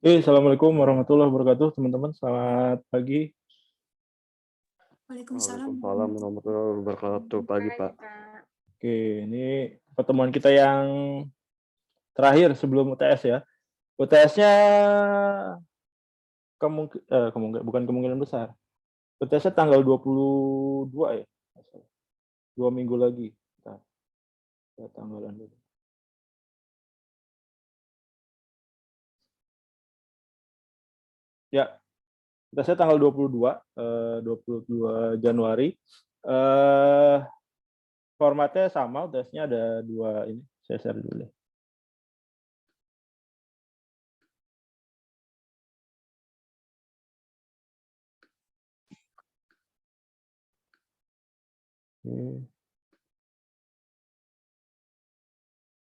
Assalamualaikum warahmatullahi wabarakatuh, teman-teman. Selamat pagi. Waalaikumsalam. Waalaikumsalam warahmatullahi wabarakatuh. Pagi, Pak. Oke, ini pertemuan kita yang terakhir sebelum UTS ya. UTS-nya bukan kemungkinan besar. UTS-nya tanggal 22 ya. 2 minggu lagi. Kita tanggalan dulu. Ya, UTS-nya tanggal 22 Januari. Formatnya sama, UTS-nya ada dua ini. Saya share dulu deh.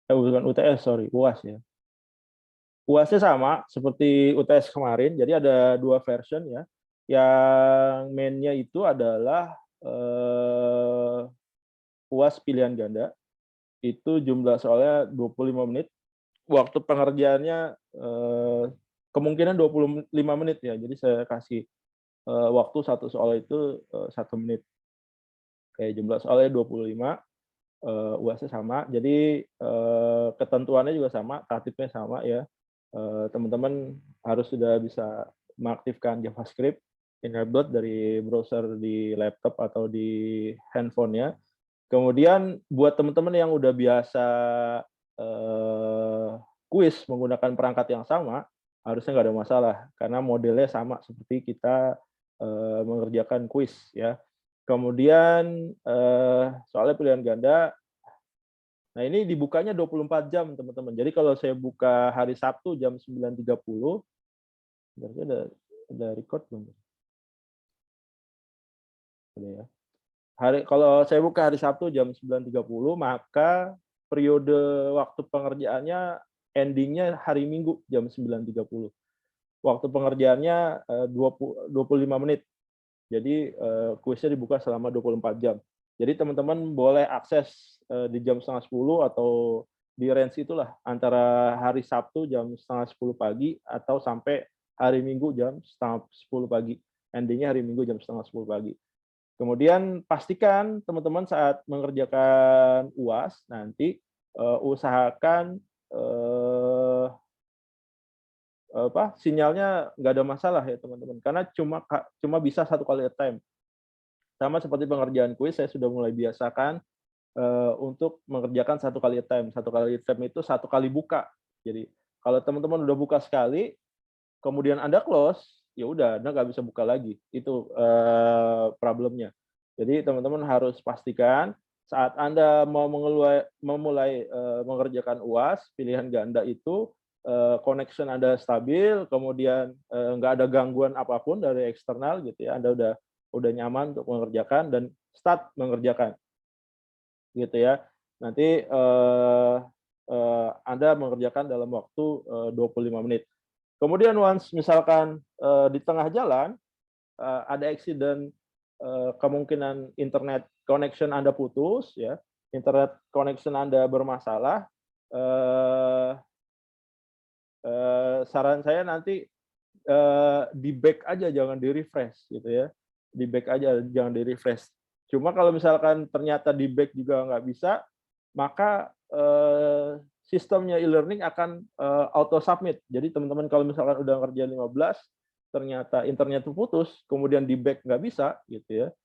Bukan UTS, sorry, UAS ya. UAS-nya sama seperti UTS kemarin, jadi ada dua version ya. Yang main-nya itu adalah UAS pilihan ganda. Itu jumlah soalnya 25 menit. Waktu pengerjaannya kemungkinan 25 menit ya. Jadi saya kasih waktu satu soal itu 1 menit. Kayak jumlah soalnya 25, UAS-nya sama. Jadi ketentuannya juga sama, tatibnya sama ya. Teman-teman harus sudah bisa mengaktifkan JavaScript enabled dari browser di laptop atau di handphone-nya. Kemudian buat teman-teman yang udah biasa kuis menggunakan perangkat yang sama, harusnya nggak ada masalah karena modelnya sama seperti kita mengerjakan kuis ya. Kemudian soalnya pilihan ganda. Nah, ini dibukanya 24 jam, teman-teman. Jadi kalau saya buka hari Sabtu jam 9.30, berarti ada record belum? Ada ya. Kalau saya buka hari Sabtu jam 9.30, maka periode waktu pengerjaannya endingnya hari Minggu jam 9.30. Waktu pengerjaannya 25 menit. Jadi kuisnya dibuka selama 24 jam. Jadi teman-teman boleh akses di jam 9:30 atau di range itulah antara hari Sabtu jam 9:30 pagi atau sampai hari Minggu jam 9:30 pagi. Endingnya hari Minggu jam 9:30 pagi. Kemudian pastikan teman-teman saat mengerjakan UAS nanti usahakan sinyalnya nggak ada masalah ya teman-teman, karena cuma bisa 1 kali attempt. Sama seperti pengerjaan kuis, saya sudah mulai biasakan untuk mengerjakan 1 kali attempt. 1 kali attempt itu 1 kali buka. Jadi kalau teman-teman udah buka sekali, kemudian Anda close, ya udah Anda nggak bisa buka lagi. Itu problemnya. Jadi teman-teman harus pastikan saat Anda mau memulai mengerjakan UAS pilihan ganda itu connection Anda stabil, kemudian nggak ada gangguan apapun dari eksternal gitu ya. Anda udah nyaman untuk mengerjakan dan start mengerjakan gitu ya. Nanti Anda mengerjakan dalam waktu 25 menit. Kemudian once misalkan di tengah jalan ada accident, kemungkinan internet connection Anda putus ya, internet connection Anda bermasalah, saran saya nanti di back aja, jangan di refresh gitu ya. Di back aja, jangan di refresh. Cuma kalau misalkan ternyata di back juga nggak bisa, maka sistemnya e-learning akan auto submit. Jadi teman-teman kalau misalkan udah ngerjain 15, ternyata internet putus, kemudian di back nggak bisa gitu ya,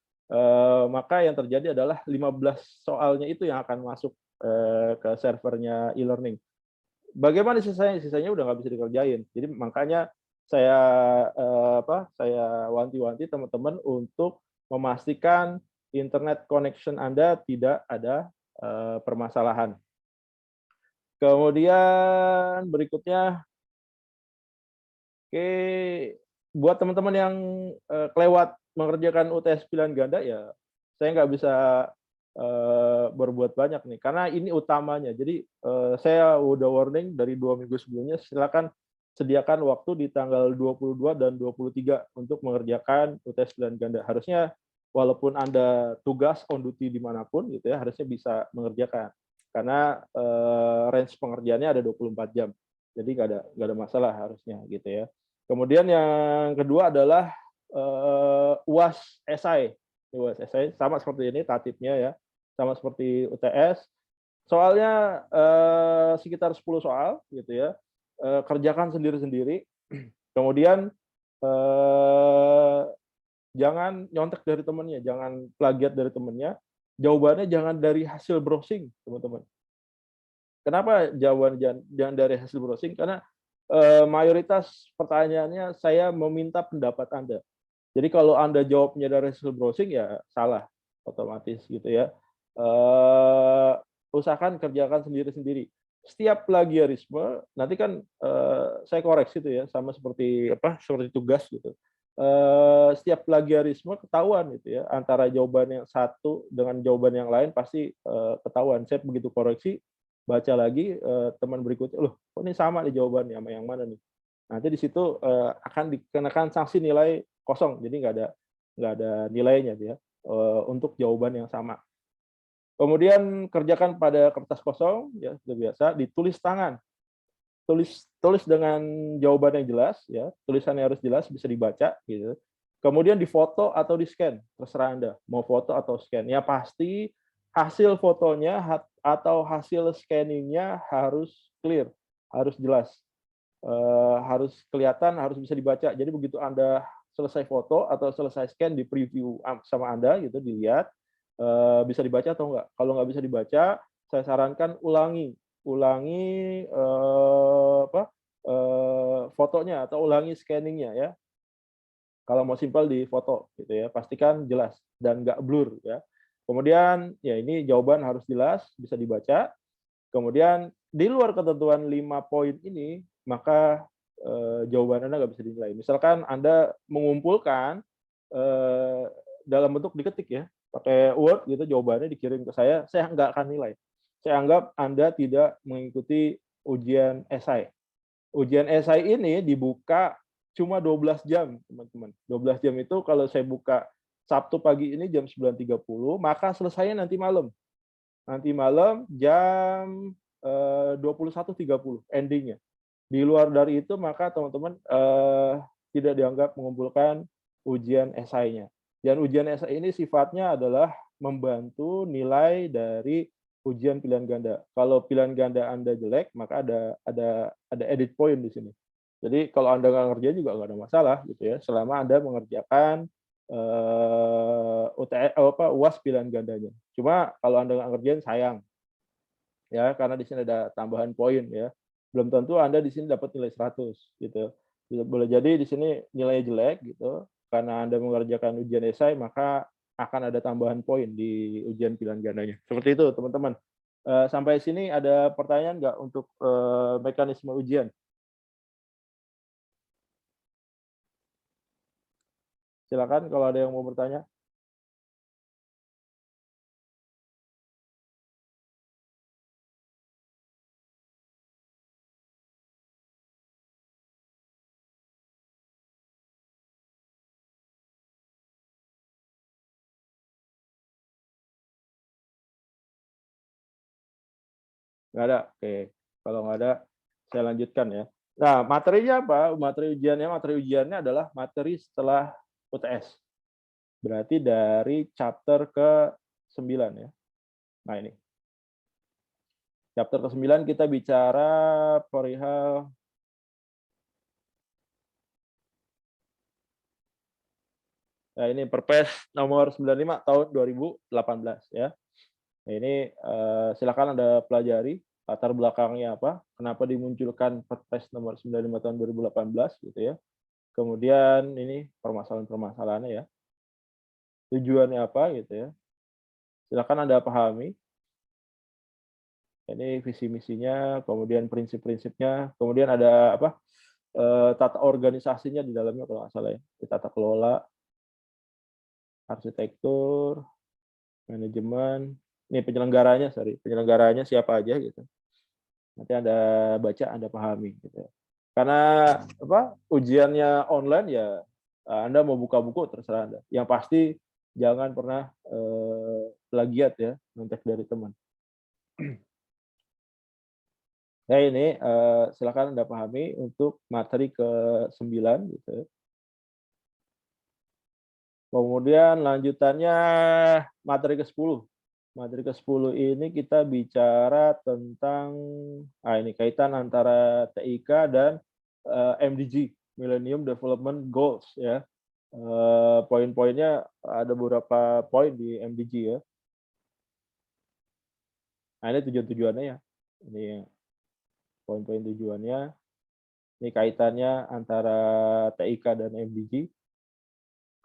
maka yang terjadi adalah 15 soalnya itu yang akan masuk ke servernya e-learning. Bagaimana sisanya? Sisanya udah nggak bisa dikerjain. Jadi makanya saya saya wanti-wanti teman-teman untuk memastikan internet connection Anda tidak ada permasalahan. Kemudian berikutnya, oke, buat teman-teman yang kelewat mengerjakan UTS pilihan ganda ya, saya nggak bisa berbuat banyak nih, karena ini utamanya. Jadi saya udah warning dari 2 minggu sebelumnya, silakan sediakan waktu di tanggal 22 dan 23 untuk mengerjakan UTS pilihan ganda. Harusnya walaupun Anda tugas on duty dimanapun gitu ya, harusnya bisa mengerjakan. Karena range pengerjaannya ada 24 jam. Jadi nggak ada masalah harusnya gitu ya. Kemudian yang kedua adalah UAS esai. UAS esai sama seperti ini tatipnya ya, sama seperti UTS. Soalnya sekitar 10 soal gitu ya. Kerjakan sendiri-sendiri. Kemudian jangan nyontek dari temennya, jangan plagiat dari temennya. Jawabannya jangan dari hasil browsing, teman-teman. Kenapa jawaban jangan dari hasil browsing? Karena mayoritas pertanyaannya saya meminta pendapat Anda. Jadi kalau Anda jawabnya dari hasil browsing ya salah otomatis gitu ya. Usahakan kerjakan sendiri-sendiri. Setiap plagiarisme nanti kan saya koreksi itu ya sama seperti seperti tugas gitu. Setiap plagiarisme ketahuan gitu ya antara jawaban yang satu dengan jawaban yang lain pasti ketahuan. Saya begitu koreksi baca lagi teman berikutnya, loh kok ini sama nih jawabannya sama yang mana nih? Nanti di situ akan dikenakan sanksi nilai kosong, jadi nggak ada nilainya ya untuk jawaban yang sama. Kemudian kerjakan pada kertas kosong, ya sudah biasa, ditulis tangan, tulis dengan jawaban yang jelas, ya tulisannya harus jelas, bisa dibaca, gitu. Kemudian difoto atau di scan, terserah Anda mau foto atau scan. Ya pasti hasil fotonya atau hasil scanningnya harus clear, harus jelas, harus kelihatan, harus bisa dibaca. Jadi begitu Anda selesai foto atau selesai scan di preview sama Anda gitu, dilihat bisa dibaca atau enggak. Kalau nggak bisa dibaca, saya sarankan ulangi fotonya atau ulangi scanningnya ya. Kalau mau simpel di foto gitu ya, pastikan jelas dan nggak blur ya. Kemudian ya ini jawaban harus jelas, bisa dibaca. Kemudian di luar ketentuan 5 poin ini, maka jawaban Anda nggak bisa dinilai. Misalkan Anda mengumpulkan dalam bentuk diketik ya, pakai Word gitu jawabannya dikirim ke saya nggak akan nilai. Saya anggap Anda tidak mengikuti ujian esai. Ujian esai ini dibuka cuma 12 jam, teman-teman. 12 jam itu kalau saya buka Sabtu pagi ini jam 9.30, maka selesainya nanti malam. Nanti malam jam 21.30 endingnya. Di luar dari itu maka teman-teman tidak dianggap mengumpulkan ujian esainya. Dan ujian esai ini sifatnya adalah membantu nilai dari ujian pilihan ganda. Kalau pilihan ganda Anda jelek, maka ada edit point di sini. Jadi kalau Anda nggak ngerjain juga nggak ada masalah gitu ya, selama Anda mengerjakan UAS pilihan gandanya. Cuma kalau Anda nggak ngerjain sayang ya, karena di sini ada tambahan poin ya. Belum tentu Anda di sini dapat nilai 100 gitu. Boleh jadi di sini nilainya jelek gitu, karena Anda mengerjakan ujian esai maka akan ada tambahan poin di ujian pilihan gandanya. Seperti itu teman-teman. Sampai sini ada pertanyaan nggak untuk mekanisme ujian? Silakan kalau ada yang mau bertanya. Nggak ada? Oke. Kalau nggak ada, saya lanjutkan ya. Nah, materinya apa? Materi ujiannya adalah materi setelah UTS. Berarti dari chapter ke-9 ya. Nah, ini. Chapter ke-9 kita bicara perihal ini Perpres nomor 95 tahun 2018 ya. Nah, ini silakan Anda pelajari latar belakangnya apa, kenapa dimunculkan Perpres nomor 95 tahun 2018 gitu ya. Kemudian ini permasalahan-permasalahannya ya. Tujuannya apa gitu ya. Silakan Anda pahami. Ini visi misinya, kemudian prinsip-prinsipnya, kemudian ada apa? Tata organisasinya di dalamnya kalau nggak salah ya. Tata kelola, arsitektur, manajemen, ini penyelenggaranya, penyelenggaranya siapa aja gitu. Nanti Anda baca, Anda pahami gitu. Karena apa? Ujiannya online ya Anda mau buka buku terserah Anda. Yang pasti jangan pernah plagiat ya, nyontek dari teman. Ya ini silakan Anda pahami untuk materi ke-9 gitu ya. Kemudian lanjutannya materi ke-10. Materi ke-10 ini kita bicara tentang ini kaitan antara TIK dan MDG, Millennium Development Goals ya. Poin-poinnya ada beberapa poin di MDG ya. Nah, ini tujuan-tujuannya ya. Ini poin-poin tujuannya. Ini kaitannya antara TIK dan MDG.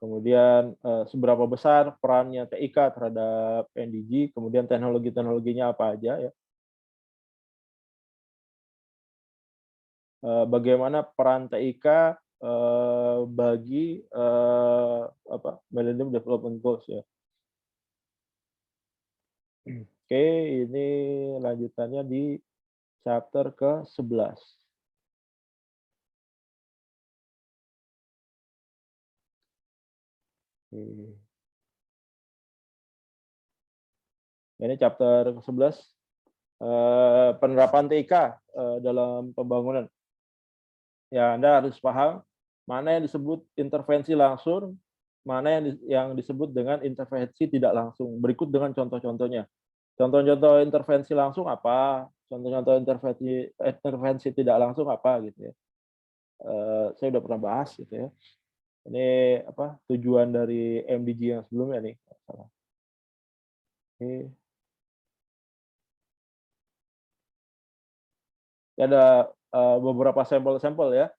Kemudian seberapa besar perannya TIK terhadap MDG, kemudian teknologi-teknologinya apa aja ya. Bagaimana peran TIK bagi Millennium Development Goals ya. Oke, ini lanjutannya di chapter ke-11. Ini chapter ke-11 penerapan TIK dalam pembangunan. Ya, Anda harus paham mana yang disebut intervensi langsung, mana yang disebut dengan intervensi tidak langsung. Berikut dengan contoh-contohnya. Contoh-contoh intervensi langsung apa? Contoh-contoh intervensi tidak langsung apa gitu ya. Saya udah pernah bahas gitu ya. Ini tujuan dari MDG yang sebelumnya nih. Oke. Ada beberapa sampel-sampel ya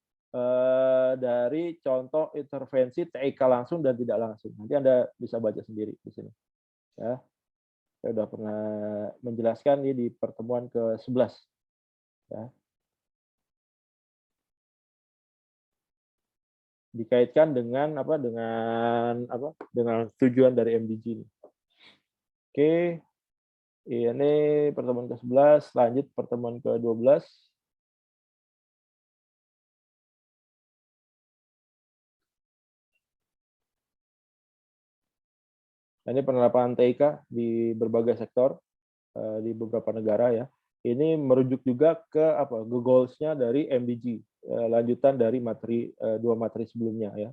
dari contoh intervensi TIK langsung dan tidak langsung. Nanti Anda bisa baca sendiri di sini. Ya, saya sudah pernah menjelaskan ini di pertemuan ke-11. Ya. Dikaitkan dengan dengan tujuan dari MDG ini. Oke, ini pertemuan ke-11, lanjut pertemuan ke-12. Ini penerapan TIK di berbagai sektor di beberapa negara ya. Ini merujuk juga ke goals-nya dari MDG, lanjutan dari dua materi sebelumnya ya.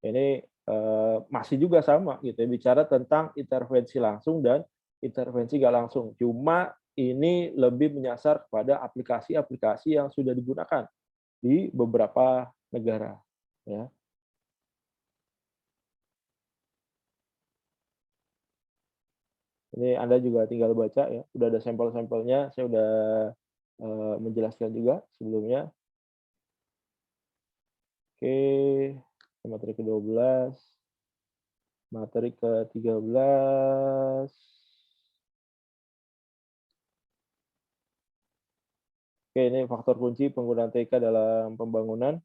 Ini masih juga sama gitu ya, bicara tentang intervensi langsung dan intervensi nggak langsung. Cuma ini lebih menyasar kepada aplikasi-aplikasi yang sudah digunakan di beberapa negara ya. Ini Anda juga tinggal baca ya, udah ada sampel-sampelnya, saya udah menjelaskan juga sebelumnya. Oke, materi ke-12, materi ke-13. Oke, ini faktor kunci penggunaan TIK dalam pembangunan.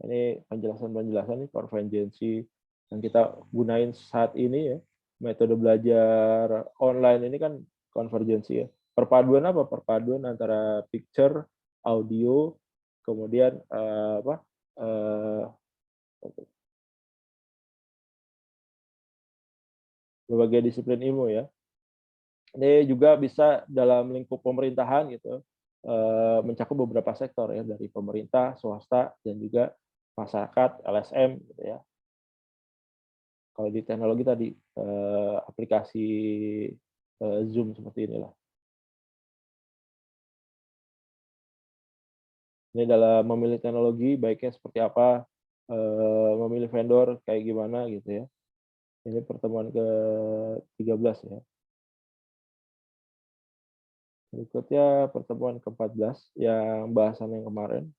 Ini penjelasan-penjelasan nih, konvergensi yang kita gunain saat ini ya. Metode belajar online ini kan konvergensi ya. Perpaduan apa? Perpaduan antara picture, audio, kemudian berbagai disiplin ilmu ya. Ini juga bisa dalam lingkup pemerintahan gitu, mencakup beberapa sektor ya, dari pemerintah, swasta, dan juga masyarakat, LSM gitu ya. Kalau di teknologi tadi, aplikasi Zoom seperti inilah. Ini dalam memilih teknologi, baiknya seperti apa, memilih vendor kayak gimana gitu ya. Ini pertemuan ke-13 ya. Berikutnya pertemuan ke-14 yang bahasan yang kemarin.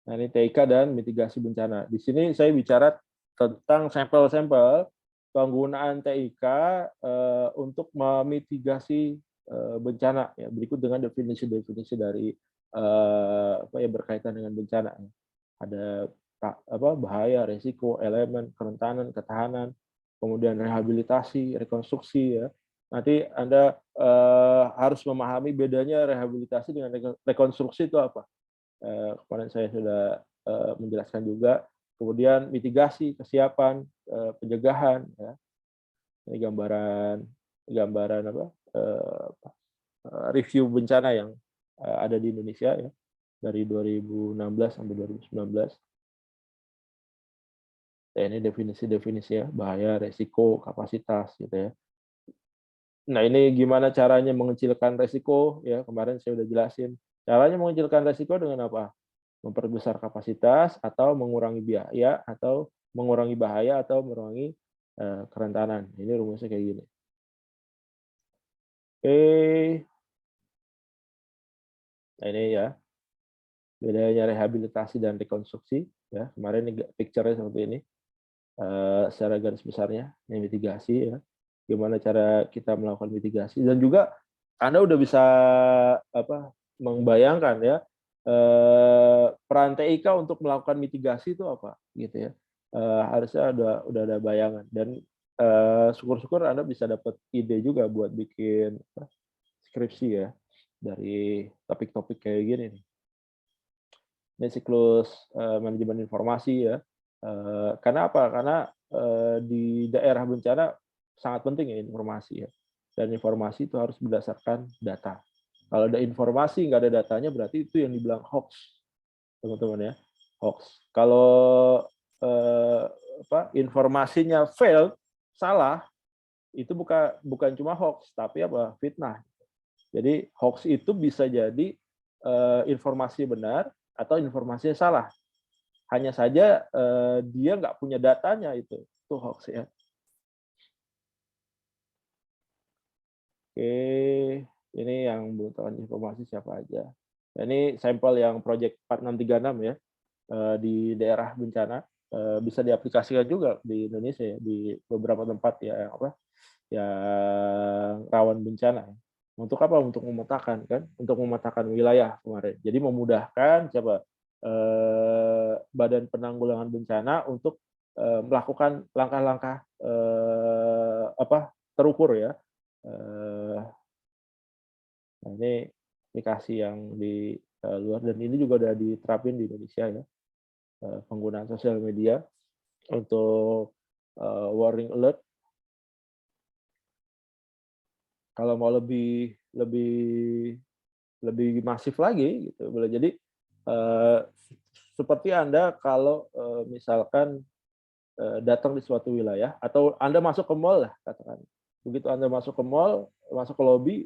Nah, ini TIK dan mitigasi bencana. Di sini saya bicara tentang sampel-sampel penggunaan TIK untuk memitigasi bencana. Ya, berikut dengan definisi-definisi dari berkaitan dengan bencana. Ada bahaya, resiko, elemen, kerentanan, ketahanan, kemudian rehabilitasi, rekonstruksi ya. Nanti Anda harus memahami bedanya rehabilitasi dengan rekonstruksi itu apa. Kemarin saya sudah menjelaskan juga. kemudian mitigasi, kesiapan, pencegahan, ya. Ini gambaran apa, review bencana yang ada di Indonesia ya, dari 2016 sampai 2019. Ya, ini definisi-definisi ya, bahaya, resiko, kapasitas gitu ya. Nah, ini gimana caranya mengecilkan resiko ya, kemarin saya udah jelasin. Caranya mengecilkan resiko dengan apa? Memperbesar kapasitas atau mengurangi biaya atau mengurangi bahaya atau mengurangi kerentanan. Ini rumusnya kayak gini. Oke. Nah, ini ya, bedanya rehabilitasi dan rekonstruksi ya. Kemarin ini picture-nya seperti ini. Secara garis besarnya, ini mitigasi ya. Gimana cara kita melakukan mitigasi dan juga Anda udah bisa apa membayangkan ya peran TIK untuk melakukan mitigasi itu apa gitu ya. Harusnya udah ada bayangan dan syukur-syukur Anda bisa dapat ide juga buat bikin skripsi ya dari topik-topik kayak gini nih. Ini siklus manajemen informasi ya. Karena apa? Karena di daerah bencana sangat penting ya informasi ya. Dan informasi itu harus berdasarkan data. Kalau ada informasi nggak ada datanya berarti itu yang dibilang hoax, teman-teman ya, hoax. Kalau informasinya fail, salah, itu bukan cuma hoax tapi apa? Fitnah. Jadi hoax itu bisa jadi informasi benar atau informasinya salah. Hanya saja dia nggak punya datanya itu hoax ya. Oke, ini yang membutuhkan informasi siapa aja. Nah, ini sampel yang Project 4636 ya di daerah bencana bisa diaplikasikan juga di Indonesia ya di beberapa tempat ya apa yang rawan bencana. Untuk apa? Untuk memetakan kan, untuk memetakan wilayah kemarin. Jadi memudahkan siapa Badan Penanggulangan Bencana untuk melakukan langkah-langkah terukur ya. Nah, ini aplikasi yang di luar dan ini juga udah diterapin di Indonesia ya. Penggunaan sosial media untuk warning alert. Kalau mau lebih masif lagi gitu boleh jadi seperti Anda kalau misalkan datang di suatu wilayah atau Anda masuk ke mall lah katakan. Begitu Anda masuk ke mall, masuk ke lobby,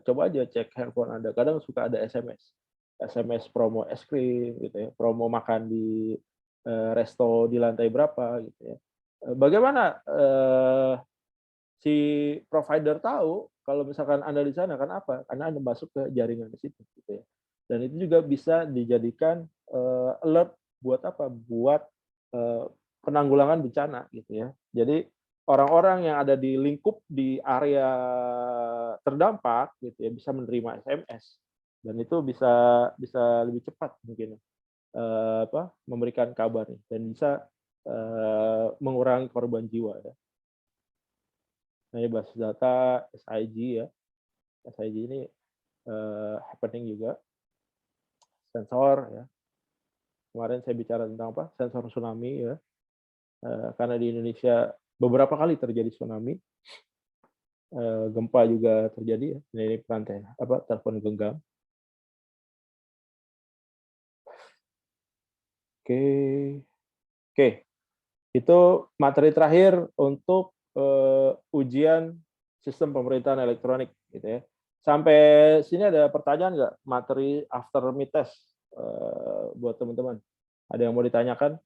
coba aja cek handphone Anda. Kadang suka ada SMS promo es krim gitu ya, promo makan di resto di lantai berapa gitu ya. Bagaimana si provider tahu kalau misalkan Anda di sana kan apa? Karena Anda masuk ke jaringan di situ gitu ya. Dan itu juga bisa dijadikan alert buat apa? Buat penanggulangan bencana gitu ya. Jadi orang-orang yang ada di lingkup di area terdampak gitu ya bisa menerima SMS dan itu bisa bisa lebih cepat mungkin memberikan kabar dan bisa mengurangi korban jiwa ya. Nah, ini basis data SIG ya. SIG ini happening juga. Sensor ya. Kemarin saya bicara tentang apa? Sensor tsunami ya. Karena di Indonesia beberapa kali terjadi tsunami. Gempa juga terjadi ya. Ini perantai telepon genggam. Oke. Oke. Itu materi terakhir untuk ujian sistem pemerintahan elektronik gitu ya. Sampai sini ada pertanyaan nggak materi after mid test buat teman-teman? Ada yang mau ditanyakan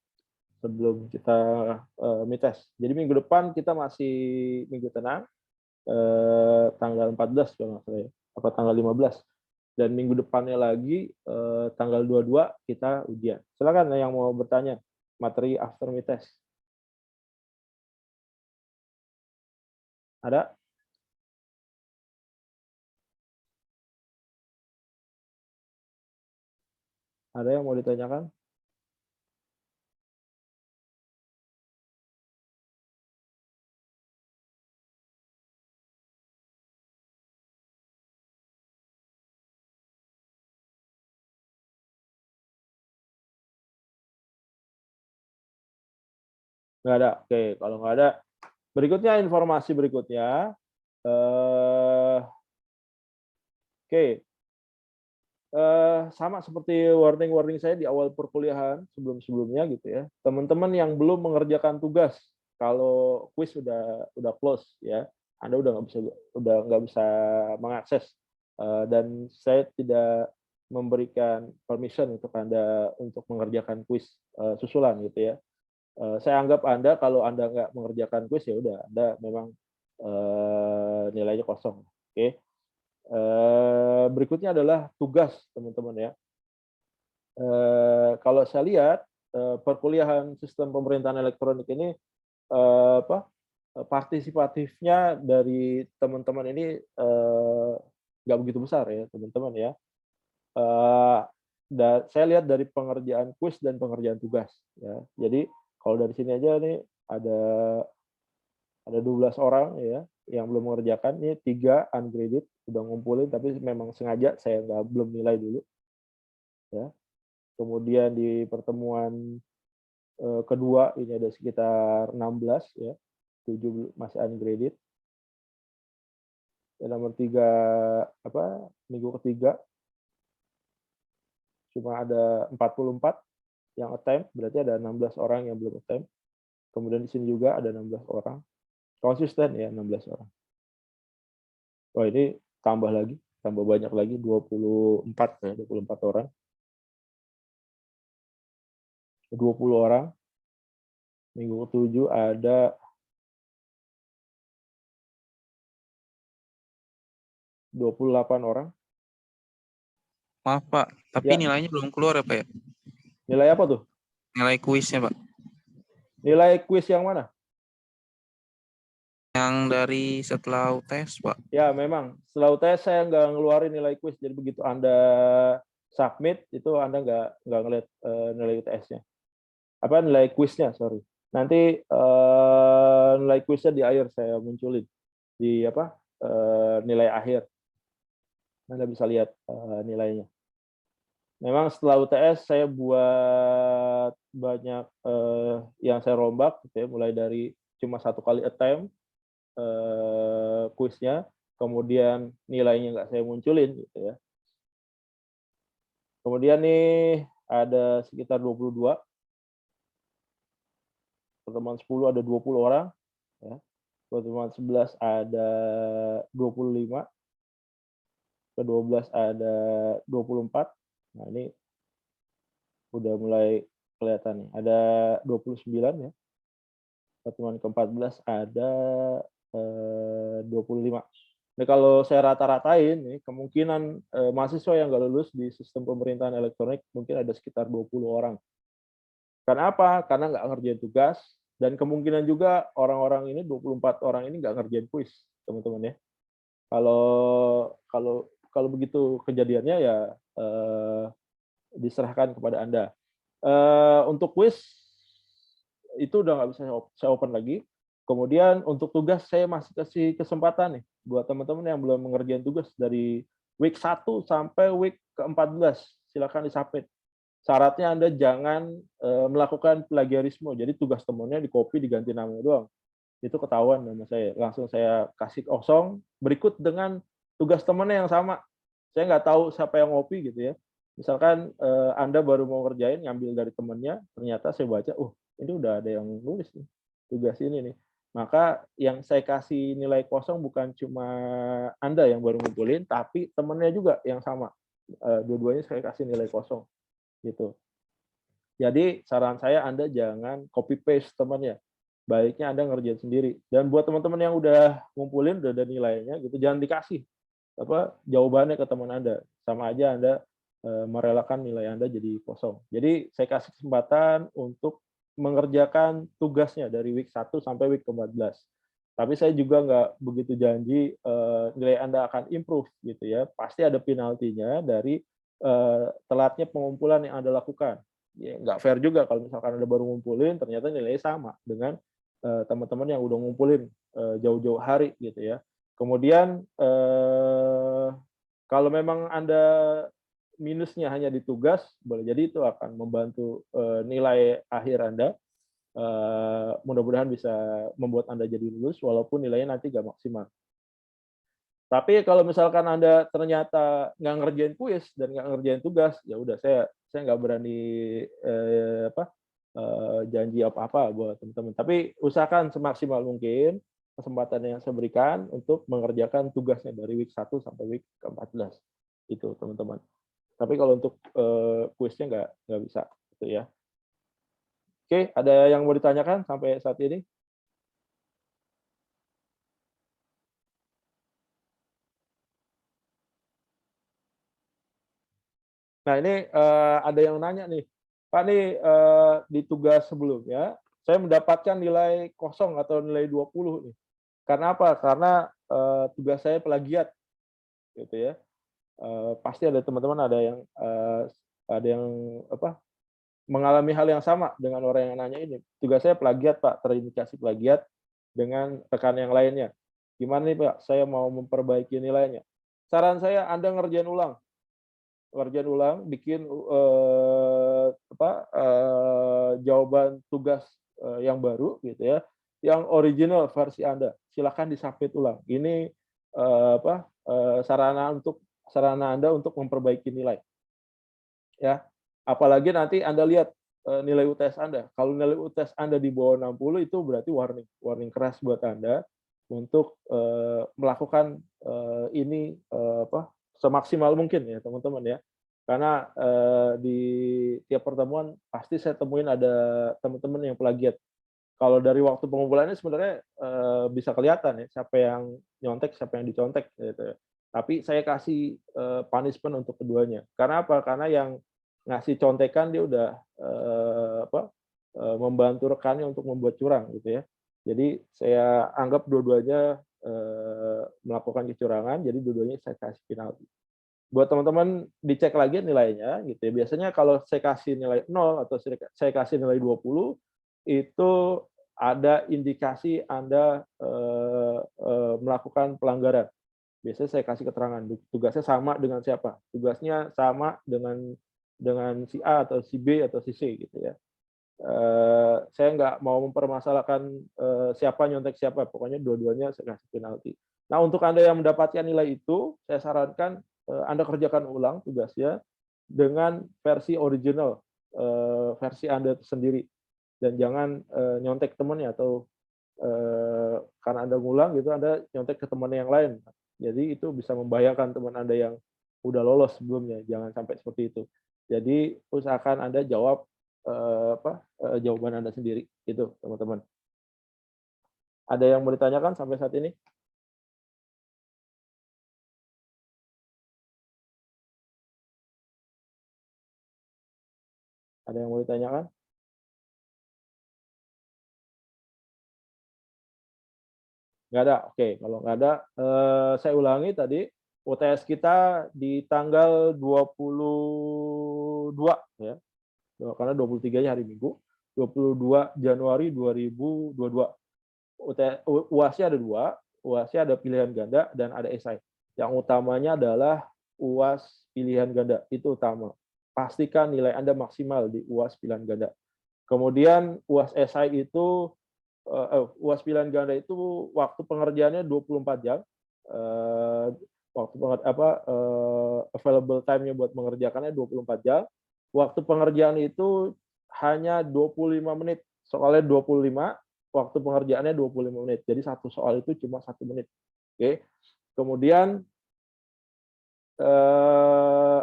sebelum kita mid test? Jadi minggu depan kita masih minggu tenang, tanggal 14 kalau nggak salah ya, apa tanggal 15. Dan minggu depannya lagi tanggal 22 kita ujian. Silakan yang mau bertanya materi after mid test. Ada? Ada yang mau ditanyakan? Nggak ada. Oke, kalau nggak ada, berikutnya informasi berikutnya. Oke, sama seperti warning-warning saya di awal perkuliahan sebelum-sebelumnya gitu ya. Teman-teman yang belum mengerjakan tugas, kalau kuis udah close ya, Anda udah nggak bisa mengakses, dan saya tidak memberikan permission untuk Anda untuk mengerjakan kuis susulan gitu ya. Saya anggap Anda kalau Anda nggak mengerjakan kuis, ya udah Anda memang nilainya kosong. Oke. Berikutnya adalah tugas, teman-teman ya. Kalau saya lihat, perkuliahan sistem pemerintahan elektronik ini, partisipatifnya dari teman-teman ini, nggak begitu besar ya, teman-teman ya. Eee, saya lihat dari pengerjaan kuis dan pengerjaan tugas ya. Jadi kalau dari sini aja nih ada 12 orang ya, yang belum mengerjakan, ini 3 ungraded, udah ngumpulin tapi memang sengaja saya belum nilai dulu ya. Kemudian di pertemuan, kedua ini ada sekitar 16 ya, 7 masih ungraded. Yang nomor 3 minggu ketiga cuma ada 44 yang attempt, berarti ada 16 orang yang belum attempt. Kemudian di sini juga ada 16 orang. Konsisten ya 16 orang. Oh ini tambah banyak lagi 24 ya, 24 orang. 20 orang. Minggu ke-7 ada 28 orang. Maaf Pak, tapi Ya, nilainya belum keluar ya Pak ya? nilai apa tuh? Nilai kuisnya Pak. Nilai kuis yang mana? Yang dari setelah UTS Pak. Ya, memang setelah UTS saya nggak ngeluarin nilai kuis, jadi begitu Anda submit itu Anda nggak ngeliat nilai UTS-nya. Nilai kuisnya, sorry. Nanti nilai kuisnya di akhir saya munculin di nilai akhir. Anda bisa lihat nilainya. Memang setelah UTS saya buat banyak yang saya rombak, gitu ya, mulai dari cuma 1 kali attempt kuisnya, kemudian nilainya nggak saya munculin gitu ya. Kemudian nih ada sekitar 22, pertemuan 10 ada 20 orang, ya. Pertemuan 11 ada 25, ke-12 ada 24. Nah ini udah mulai kelihatan nih, ada 29 ya. Pertemuan ke-14 ada 25. Nah, kalau saya rata-ratain nih, kemungkinan mahasiswa yang nggak lulus di sistem pemerintahan elektronik mungkin ada sekitar 20 orang. Karena apa? Karena nggak ngerjain tugas, dan kemungkinan juga orang-orang ini, 24 orang ini nggak ngerjain kuis, teman-teman ya. Kalau kalau kalau begitu kejadiannya ya diserahkan kepada Anda. Untuk kuis itu udah nggak bisa saya open lagi. Kemudian untuk tugas saya masih kasih kesempatan nih buat teman-teman yang belum mengerjain tugas dari week 1 sampai week ke-14, silakan disubmit. Syaratnya Anda jangan melakukan plagiarisme. Jadi tugas temannya di-copy diganti namanya doang. Itu ketahuan sama saya. Langsung saya kasih kosong berikut dengan tugas temannya yang sama. Saya nggak tahu siapa yang ngopi gitu ya. Misalkan Anda baru mau ngerjain, ngambil dari temannya, ternyata saya baca, ini udah ada yang nulis nih, tugas ini nih. Maka yang saya kasih nilai kosong bukan cuma Anda yang baru ngumpulin, tapi temannya juga yang sama. Dua-duanya saya kasih nilai kosong gitu. Jadi saran saya Anda jangan copy paste temannya. Baiknya Anda ngerjain sendiri. Dan buat teman-teman yang udah ngumpulin, udah ada nilainya gitu, jangan dikasih jawabannya ke teman Anda. Sama aja Anda merelakan nilai Anda jadi kosong. Jadi saya kasih kesempatan untuk mengerjakan tugasnya dari week 1 sampai week ke-14. Tapi saya juga nggak begitu janji nilai Anda akan improve gitu ya. Pasti ada penaltinya dari telatnya pengumpulan yang Anda lakukan. Ya, nggak fair juga kalau misalkan Anda baru ngumpulin, ternyata nilainya sama dengan teman-teman yang udah ngumpulin jauh-jauh hari gitu ya. Kemudian kalau memang Anda minusnya hanya di tugas, boleh jadi itu akan membantu nilai akhir Anda. Mudah-mudahan bisa membuat Anda jadi lulus walaupun nilainya nanti nggak maksimal. Tapi kalau misalkan Anda ternyata nggak ngerjain kuis dan nggak ngerjain tugas, ya udah saya nggak berani janji apa-apa buat teman-teman. Tapi usahakan semaksimal mungkin kesempatan yang saya berikan untuk mengerjakan tugasnya dari week 1 sampai week ke-14. Itu teman-teman. Tapi kalau untuk kuisnya nggak bisa gitu ya. Oke, ada yang mau ditanyakan sampai saat ini? Nah, ini ada yang nanya nih, Pak nih di tugas sebelumnya saya mendapatkan nilai kosong atau nilai 20 nih. Karena apa? Karena tugas saya plagiat, gitu ya. Pasti ada teman-teman ada yang mengalami hal yang sama dengan orang yang nanya ini. Tugas saya plagiat, Pak, terindikasi plagiat dengan rekan yang lainnya. Gimana nih, Pak? Saya mau memperbaiki nilainya. Saran saya Anda ngerjain ulang, bikin jawaban tugas yang baru, gitu ya, yang original versi Anda. Silakan disubmit ulang. Ini sarana Anda untuk memperbaiki nilai. Ya, apalagi nanti Anda lihat nilai UTS Anda. Kalau nilai UTS Anda di bawah 60 itu berarti warning keras buat Anda untuk melakukan ini semaksimal mungkin ya teman-teman ya. Karena di tiap pertemuan pasti saya temuin ada teman-teman yang plagiat. Kalau dari waktu pengumpulannya sebenarnya bisa kelihatan ya siapa yang nyontek, siapa yang dicontek gitu. Tapi saya kasih punishment untuk keduanya. Karena apa? Karena yang ngasih contekan dia udah membantu rekannya untuk membuat curang gitu ya. Jadi saya anggap dua-duanya melakukan kecurangan, jadi dua-duanya saya kasih penalti. Buat teman-teman dicek lagi nilainya gitu ya. Biasanya kalau saya kasih nilai 0 atau saya kasih nilai 20 itu ada indikasi Anda melakukan pelanggaran. Biasanya saya kasih keterangan tugasnya sama dengan siapa, tugasnya sama dengan si A atau si B atau si C gitu ya. Saya nggak mau mempermasalahkan siapa nyontek siapa, pokoknya dua-duanya saya kasih penalti. Nah, untuk Anda yang mendapatkan nilai itu, saya sarankan Anda kerjakan ulang tugasnya dengan versi original, versi Anda sendiri, dan jangan nyontek temannya atau karena Anda ngulang gitu, Anda nyontek ke teman yang lain. Jadi itu bisa membahayakan teman Anda yang udah lolos sebelumnya, jangan sampai seperti itu. Jadi usahakan Anda jawab jawaban Anda sendiri, gitu teman-teman. Ada yang mau ditanyakan sampai saat ini? Ada yang mau ditanyakan? Nggak ada? Oke, kalau nggak ada, saya ulangi tadi, UTS kita di tanggal 22, ya, karena 23-nya hari Minggu, 22 Januari 2022. UAS-nya ada 2, UAS-nya ada pilihan ganda dan ada esai. Yang utamanya adalah UAS pilihan ganda, itu utama. Pastikan nilai Anda maksimal di UAS pilihan ganda. Kemudian UAS esai itu UAS pilihan ganda itu waktu pengerjaannya 24 jam. Waktu available time-nya buat mengerjakannya 24 jam. Waktu pengerjaan itu hanya 25 menit. Soalnya 25, waktu pengerjaannya 25 menit. Jadi satu soal itu cuma 1 menit. Oke. Kemudian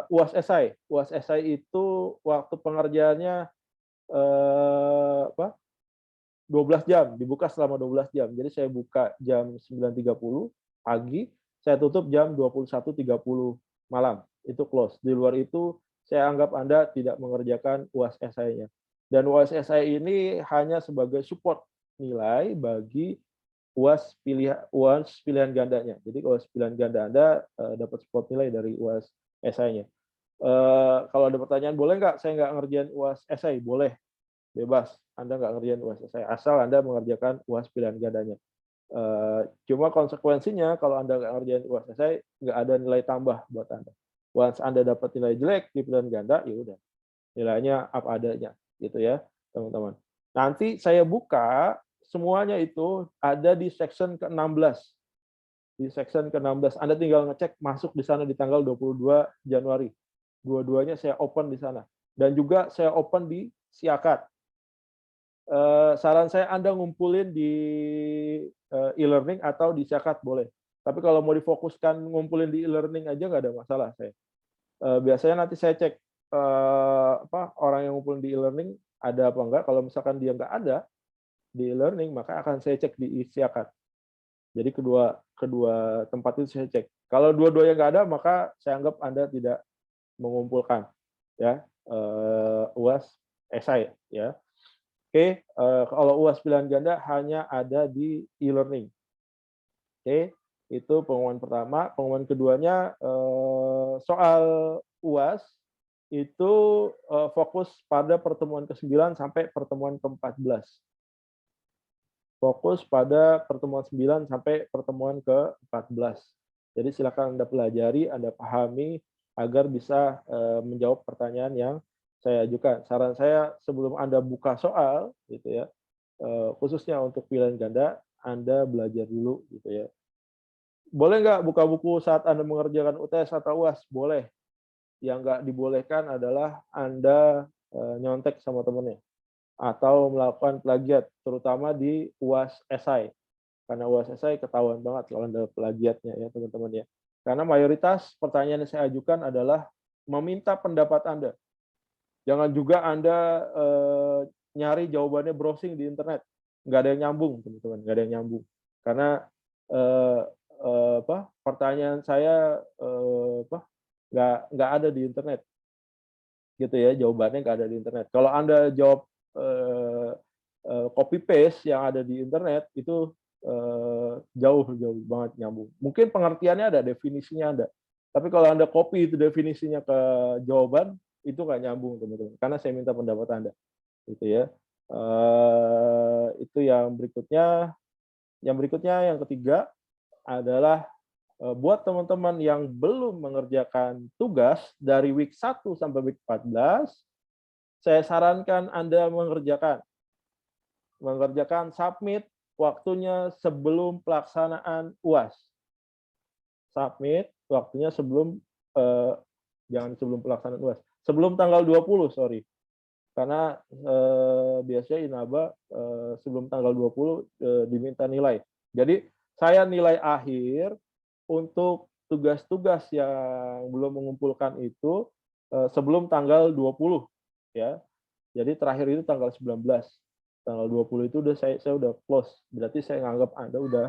UAS esai. UAS esai itu waktu pengerjaannya 12 jam, dibuka selama 12 jam. Jadi saya buka jam 9.30 pagi, saya tutup jam 21.30 malam. Itu close. Di luar itu saya anggap Anda tidak mengerjakan UAS esai-nya. Dan UAS esai ini hanya sebagai support nilai bagi UAS pilihan gandanya. Jadi UAS pilihan ganda Anda dapat support nilai dari UAS esai-nya. Kalau ada pertanyaan, boleh nggak saya nggak ngerjain UAS esai? Boleh. Bebas, Anda nggak ngerjain UAS esai, asal Anda mengerjakan UAS pilihan gandanya. Cuma konsekuensinya kalau Anda nggak ngerjain UAS esai, nggak ada nilai tambah buat Anda. Once Anda dapat nilai jelek di pilihan ganda, ya udah, nilainya apa adanya, gitu ya, teman-teman. Nanti saya buka semuanya itu ada di section ke-16. Di section ke-16 Anda tinggal ngecek masuk di sana di tanggal 22 Januari. Dua-duanya saya open di sana. Dan juga saya open di Siakat. Saran saya Anda ngumpulin di e-learning atau di Siakat boleh. Tapi kalau mau difokuskan ngumpulin di e-learning aja nggak ada masalah saya. Biasanya nanti saya cek orang yang ngumpulin di e-learning ada apa enggak. Kalau misalkan dia nggak ada di e-learning, maka akan saya cek di Siakat. Jadi kedua tempat itu saya cek. Kalau dua-duanya nggak ada, maka saya anggap Anda tidak mengumpulkan ya UAS esai ya. Oke, kalau UAS pilihan ganda hanya ada di e-learning. Oke, itu pengumuman pertama. Pengumuman keduanya soal UAS itu fokus pada pertemuan ke-9 sampai pertemuan ke-14. Fokus pada pertemuan 9 sampai pertemuan ke-14. Jadi silakan Anda pelajari, Anda pahami agar bisa menjawab pertanyaan yang saya ajukan. Saran saya sebelum Anda buka soal gitu ya, khususnya untuk pilihan ganda, Anda belajar dulu gitu ya. Boleh nggak buka buku saat Anda mengerjakan UTS atau UAS? Boleh. Yang nggak dibolehkan adalah Anda nyontek sama temennya atau melakukan plagiat, terutama di UAS esai. Karena UAS esai ketahuan banget kalau Anda plagiatnya ya teman-teman ya. Karena mayoritas pertanyaan yang saya ajukan adalah meminta pendapat Anda. Jangan juga Anda nyari jawabannya browsing di internet. Nggak ada yang nyambung, teman-teman. Nggak ada yang nyambung. Karena pertanyaan saya nggak ada di internet. Gitu ya, jawabannya nggak ada di internet. Kalau Anda jawab copy paste yang ada di internet itu jauh banget nyambung. Mungkin pengertiannya ada, definisinya ada. Tapi kalau Anda copy itu definisinya ke jawaban itu nggak nyambung teman-teman. Karena saya minta pendapat Anda, gitu ya. Itu yang berikutnya. Yang berikutnya yang ketiga adalah buat teman-teman yang belum mengerjakan tugas dari week 1 sampai week 14, saya sarankan Anda mengerjakan submit waktunya sebelum pelaksanaan UAS. Submit waktunya sebelum jangan sebelum pelaksanaan UAS. Sebelum tanggal 20, sorry. Karena biasanya Inaba sebelum tanggal 20 diminta nilai. Jadi saya nilai akhir untuk tugas-tugas yang belum mengumpulkan itu sebelum tanggal 20 ya. Jadi terakhir itu tanggal 19. Tanggal 20 itu udah saya udah close. Berarti saya nganggap Anda udah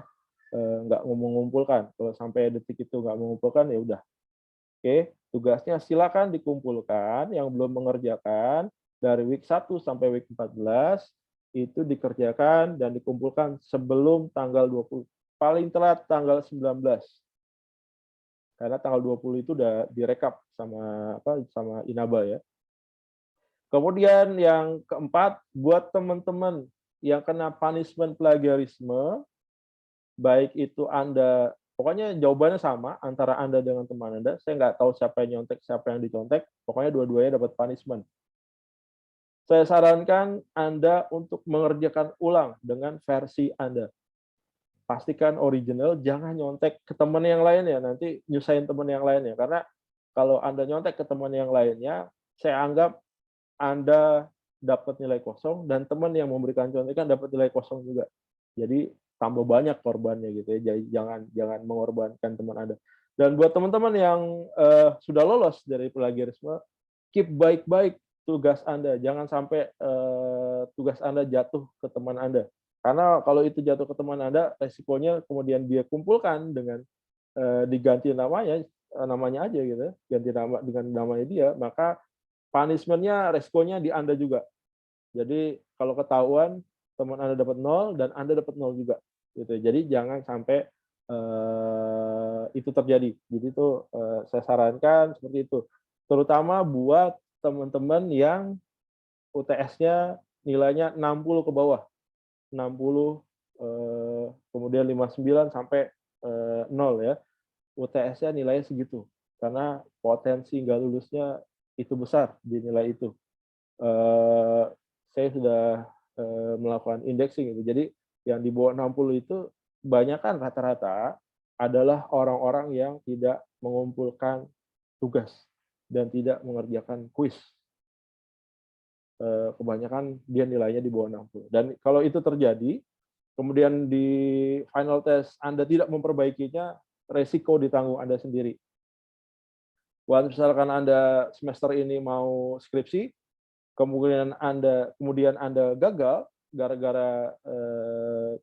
nggak mengumpulkan. Kalau sampai detik itu nggak mengumpulkan ya udah. Oke, tugasnya silakan dikumpulkan yang belum mengerjakan dari week 1 sampai week 14 itu dikerjakan dan dikumpulkan sebelum tanggal 20. Paling telat tanggal 19. Karena tanggal 20 itu udah direkap sama Inaba ya. Kemudian yang keempat, buat teman-teman yang kena punishment plagiarisme, baik itu Anda, pokoknya jawabannya sama antara Anda dengan teman Anda. Saya nggak tahu siapa yang nyontek, siapa yang dicontek. Pokoknya dua-duanya dapat punishment. Saya sarankan Anda untuk mengerjakan ulang dengan versi Anda. Pastikan original, jangan nyontek ke teman yang lain ya, nanti nyusahin teman yang lain ya. Karena kalau Anda nyontek ke teman yang lainnya, saya anggap Anda dapat nilai kosong dan teman yang memberikan contekan dapat nilai kosong juga. Jadi tambah banyak korbannya gitu ya. Jadi jangan mengorbankan teman Anda. Dan buat teman-teman yang sudah lolos dari plagiarisme, keep baik-baik tugas Anda. Jangan sampai tugas Anda jatuh ke teman Anda. Karena kalau itu jatuh ke teman Anda, resikonya kemudian dia kumpulkan dengan diganti namanya aja gitu, ganti nama dengan namanya dia, maka punishment-nya resikonya di Anda juga. Jadi kalau ketahuan teman Anda dapat 0 dan Anda dapat 0 juga. Gitu. Jadi jangan sampai itu terjadi. Jadi itu saya sarankan seperti itu. Terutama buat teman-teman yang UTS-nya nilainya 60 ke bawah. 60 kemudian 59 sampai 0 ya. UTS-nya nilainya segitu. Karena potensi nggak lulusnya itu besar di nilai itu. Saya sudah melakukan indexing gitu. Jadi yang di bawah 60 itu kebanyakan rata-rata adalah orang-orang yang tidak mengumpulkan tugas dan tidak mengerjakan kuis. Kebanyakan dia nilainya di bawah 60. Dan kalau itu terjadi, kemudian di final test Anda tidak memperbaikinya, resiko ditanggung Anda sendiri. Once misalkan Anda semester ini mau skripsi, kemudian Anda gagal gara-gara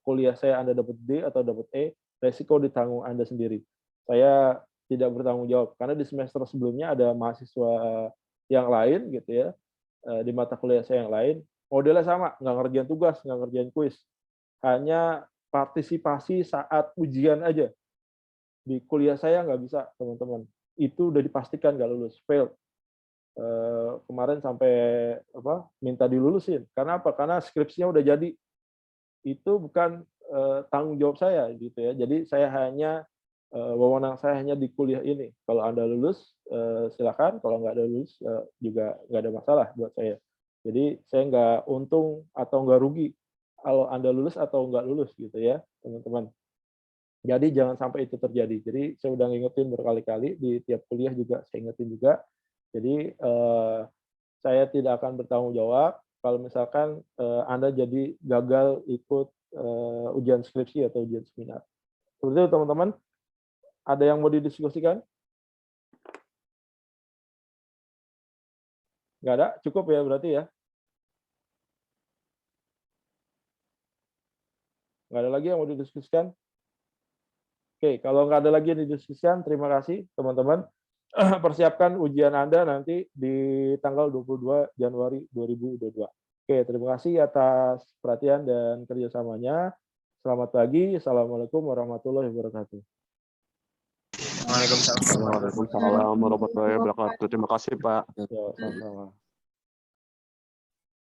kuliah saya Anda dapat D atau dapat E, resiko ditanggung Anda sendiri. Saya tidak bertanggung jawab karena di semester sebelumnya ada mahasiswa yang lain gitu ya, di mata kuliah saya yang lain, modelnya sama, nggak ngerjain tugas, nggak ngerjain kuis, hanya partisipasi saat ujian aja. Di kuliah saya nggak bisa, teman-teman. Itu udah dipastikan nggak lulus, fail. Kemarin sampai minta dilulusin. Karena apa? Karena skripsinya udah jadi. Itu bukan tanggung jawab saya gitu ya. Jadi saya hanya wewenang saya hanya di kuliah ini. Kalau Anda lulus silakan, kalau nggak ada lulus juga nggak ada masalah buat saya. Jadi saya nggak untung atau nggak rugi kalau Anda lulus atau nggak lulus gitu ya, teman-teman. Jadi jangan sampai itu terjadi. Jadi saya udah ngingetin berkali-kali di tiap kuliah juga saya ingetin juga. Jadi saya tidak akan bertanggung jawab kalau misalkan Anda jadi gagal ikut ujian skripsi atau ujian seminar. Seperti itu teman-teman. Ada yang mau didiskusikan? Nggak ada? Cukup ya berarti ya? Nggak ada lagi yang mau didiskusikan? Oke, kalau nggak ada lagi yang didiskusikan, terima kasih teman-teman. Persiapkan ujian Anda nanti di tanggal 22 Januari 2022. Oke, terima kasih atas perhatian dan kerjasamanya. Selamat pagi. Assalamualaikum warahmatullahi wabarakatuh. Waalaikumsalam. Waalaikumsalam warahmatullahi wabarakatuh. Terima kasih, Pak. Ya, sama-sama.